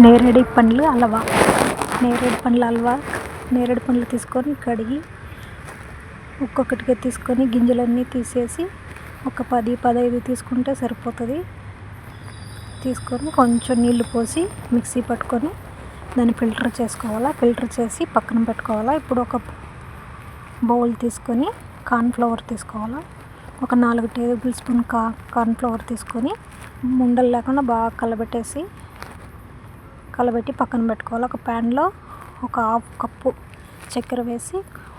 నేరేడు పండ్ల హల్వా. నేరేడు పండ్లు తీసుకొని కడిగి ఒక్కొక్కటిగా తీసుకొని గింజలన్నీ తీసేసి ఒక 10-15 తీసుకుంటే సరిపోతుంది. తీసుకొని కొంచెం నీళ్లు పోసి మిక్సీ పట్టుకొని దాన్ని ఫిల్టర్ చేసుకోవాలా. ఫిల్టర్ చేసి పక్కన పెట్టుకోవాలా. ఇప్పుడు ఒక బౌల్ తీసుకొని కార్న్ఫ్లవర్ తీసుకోవాలా. ఒక 4 టేబుల్ స్పూన్ కార్న్ఫ్లవర్ తీసుకొని ఉండలు లేకుండా బాగా కలబెట్టి పక్కన పెట్టుకోవాలి. ఒక ప్యాన్లో ఒక 1/2 కప్పు చక్కెర వేసి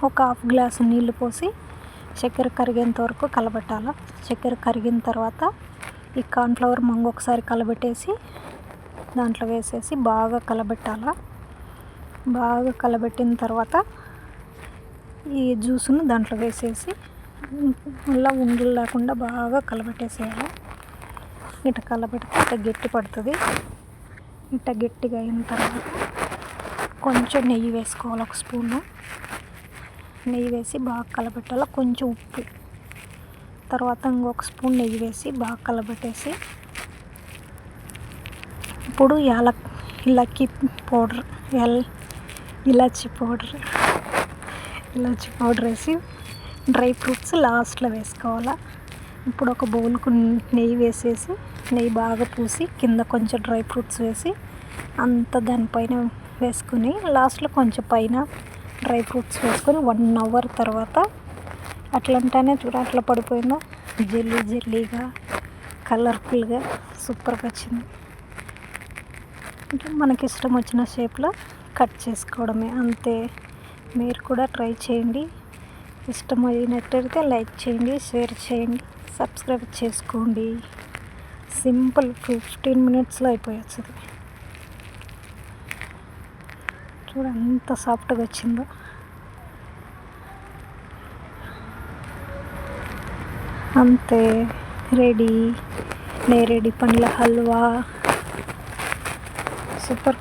ఒక 1/2 గ్లాసు నీళ్లు పోసి చక్కెర కరిగేంత వరకు కలబెట్టాలి. చక్కెర కరిగిన తర్వాత ఈ కార్న్ఫ్లవర్ ఒకసారి కలబెట్టేసి దాంట్లో వేసేసి బాగా కలబెట్టాలి. బాగా కలబెట్టిన తర్వాత ఈ జ్యూస్ను దాంట్లో వేసేసి మళ్ళీ ఉండలు లేకుండా బాగా కలబెట్టేసేయాలి. ఇట్లా కలబెడితే ఇట్లా గట్టి పడుతుంది. ఇట్లా గట్టిగా అయిన తర్వాత కొంచెం నెయ్యి వేసుకోవాలి. 1 స్పూను నెయ్యి వేసి బాగా కలబెట్టాలి. కొంచెం ఉప్పు, తర్వాత ఇంకొక స్పూన్ నెయ్యి వేసి బాగా కలబెట్టేసి ఇప్పుడు ఇలాచీ పౌడర్ వేసి డ్రై ఫ్రూట్స్ లాస్ట్లో వేసుకోవాలి. ఇప్పుడు ఒక బౌల్కు నెయ్యి వేసేసి నెయ్యి బాగా పూసి కింద కొంచెం డ్రై ఫ్రూట్స్ వేసి అంతా దానిపైన వేసుకుని లాస్ట్లో కొంచెం పైన డ్రై ఫ్రూట్స్ వేసుకొని 1 అవర్ తర్వాత అట్లంటానే అట్లా పడిపోయిందా జెల్లీగా కలర్ఫుల్గా సూపర్గా వచ్చింది. ఇంకా మనకి ఇష్టం వచ్చిన షేప్లో కట్ చేసుకోవడమే, అంతే. మీరు కూడా ట్రై చేయండి. ఇష్టమైనట్టయితే లైక్ చేయండి, షేర్ చేయండి, సబ్స్క్రైబ్ చేసుకోండి. సింపుల్ 15 మినిట్స్లో అయిపోయొచ్చుది. చూడండి ఎంత సాఫ్ట్గా వచ్చిందో. అంతే, రెడీ నేరేడు పండ్ల హల్వా. సూపర్.